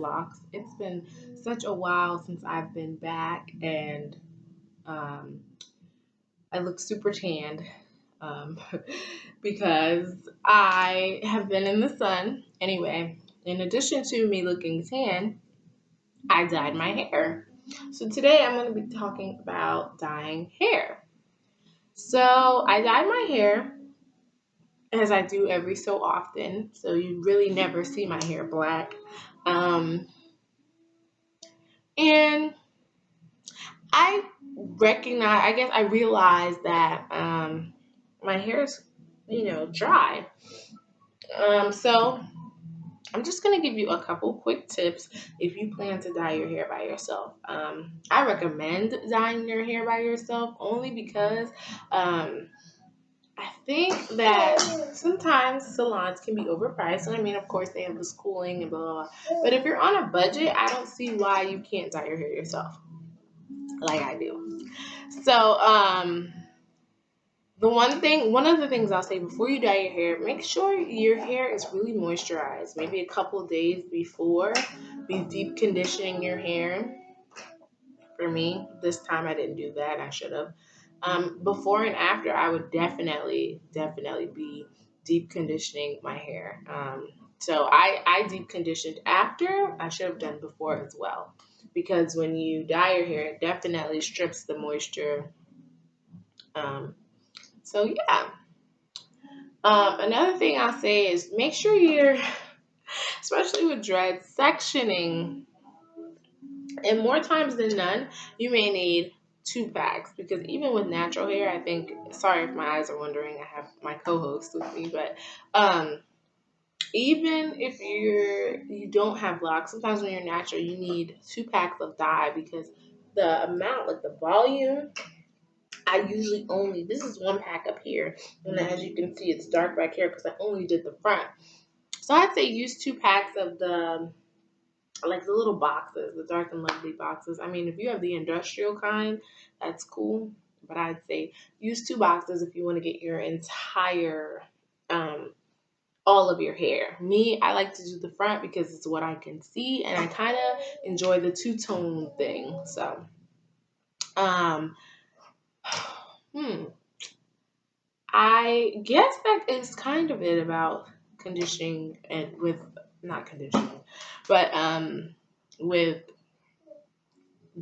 locks. It's been such a while since I've been back, and um, I look super tanned um, because I have been in the sun. Anyway, in addition to me looking tan, I dyed my hair. So today I'm going to be talking about dyeing hair. So I dyed my hair as I do every so often. So you really never see my hair black. Um, and I guess I realized that my hair is, dry. So I'm just going to give you a couple quick tips if you plan to dye your hair by yourself. I recommend dyeing your hair by yourself only because um, I think that sometimes salons can be overpriced. And I mean, of course, they have the schooling and blah, blah, blah. But if you're on a budget, I don't see why you can't dye your hair yourself like I do. So, one of the things I'll say before you dye your hair, make sure your hair is really moisturized. Maybe a couple days before, be deep conditioning your hair. For me, this time I didn't do that. I should have. Before and after, I would definitely be deep conditioning my hair. So I deep conditioned after. I should have done before as well, because when you dye your hair, it definitely strips the moisture. Um, so yeah. Another thing I'll say is make sure you're, especially with dreads, sectioning. And more times than none, you may need two packs because even with natural hair, I think. Sorry if my eyes are wandering. I have my co-host with me, but um, even if you don't have locks, sometimes when you're natural, you need two packs of dye because the amount, like the volume. I usually only this is one pack up here, and as you can see, it's dark back here because I only did the front. So I'd say use two packs of the like the little boxes, the dark and lovely boxes. I mean, if you have the industrial kind, that's cool. But I'd say use two boxes if you want to get your entire, all of your hair. Me, I like to do the front because it's what I can see, and I kind of enjoy the two tone thing. So, um, hmm, I guess that is kind of it about conditioning and with not conditioning, but with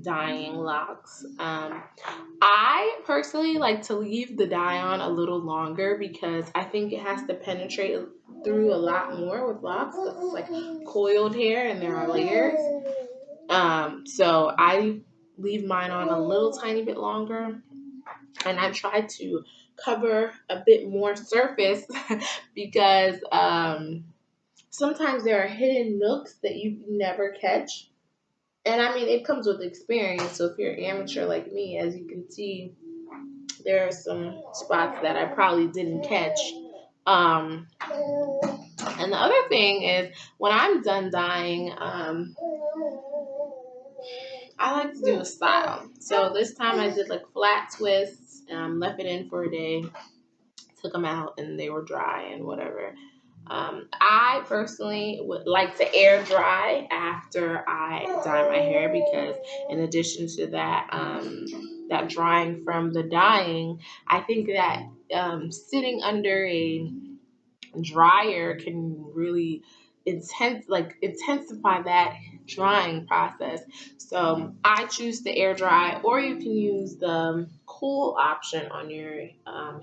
dyeing locks. I personally like to leave the dye on a little longer because I think it has to penetrate through a lot more with locks because it's like coiled hair and there are layers. So I leave mine on a little tiny bit longer, and I try to cover a bit more surface because sometimes there are hidden nooks that you never catch. And I mean, it comes with experience. So if you're amateur like me, as you can see, there are some spots that I probably didn't catch. Um, and the other thing is, when I'm done dyeing, I like to do a style. So this time I did like flat twists, left it in for a day, took them out, and they were dry and whatever. I personally would like to air dry after I dye my hair because, in addition to that, that drying from the dyeing, I think that sitting under a dryer can really intensify that drying process. So I choose the air dry, or you can use the cool option on your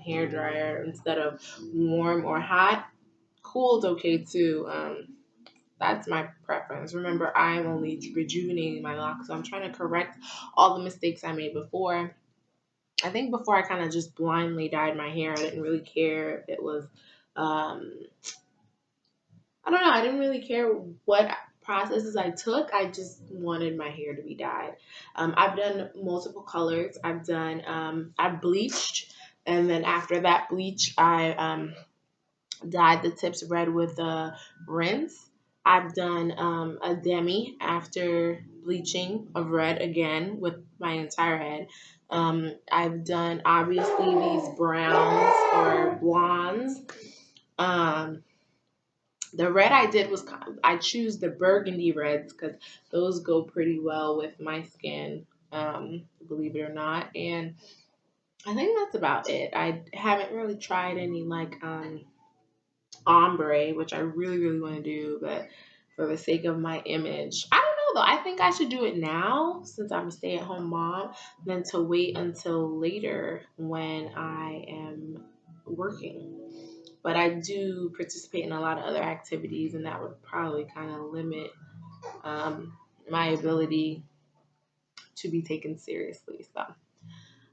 hair dryer instead of warm or hot. Cool is okay too. That's my preference. Remember, I'm only rejuvenating my locks, so I'm trying to correct all the mistakes I made before. I think before I kind of just blindly dyed my hair. I didn't really care if it was, um, I don't know, I didn't really care what processes I took. I just wanted my hair to be dyed. I've done multiple colors. I've bleached, and then after that bleach, I dyed the tips red with a rinse. I've done a demi after bleaching of red again with my entire head. I've done obviously these browns or blondes. Um, The red I did was I choose the burgundy reds because those go pretty well with my skin, believe it or not. And I think that's about it. I haven't really tried any like ombre, which I really, really want to do, but for the sake of my image, I don't know though. I think I should do it now since I'm a stay at home mom than to wait until later when I am working. But I do participate in a lot of other activities, and that would probably kind of limit um, my ability to be taken seriously. So,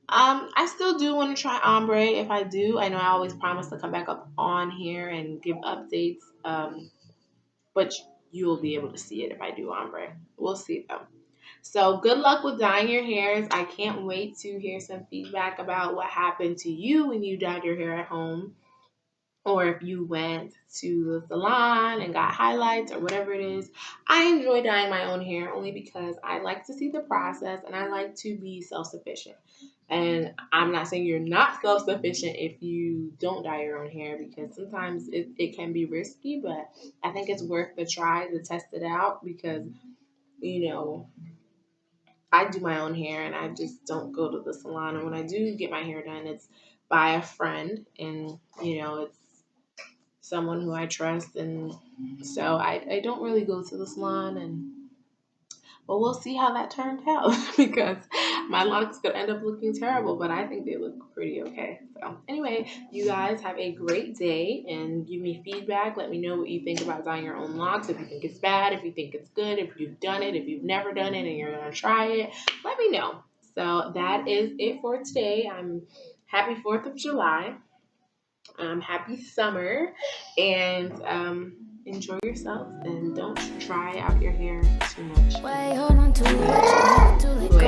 I still do want to try ombre. If I do, I know I always promise to come back up on here and give updates. But you'll be able to see it if I do ombre. We'll see though. So good luck with dyeing your hairs. I can't wait to hear some feedback about what happened to you when you dyed your hair at home, or if you went to the salon and got highlights or whatever it is. I enjoy dyeing my own hair only because I like to see the process and I like to be self sufficient. And I'm not saying you're not self sufficient if you don't dye your own hair because sometimes it can be risky, but I think it's worth the try to test it out because, you know, I do my own hair and I just don't go to the salon. And when I do get my hair done, it's by a friend and, it's someone who I trust. And so I don't really go to the salon and but we'll see how that turned out because my locks could end up looking terrible, but I think they look pretty okay. So anyway, you guys have a great day and give me feedback. Let me know what you think about dyeing your own locks. If you think it's bad, if you think it's good, if you've done it, if you've never done it and you're gonna try it, let me know. So that is it for today. I'm happy 4th of July. Happy summer and enjoy yourself and don't dry out your hair too much. Why hold on to what you have to let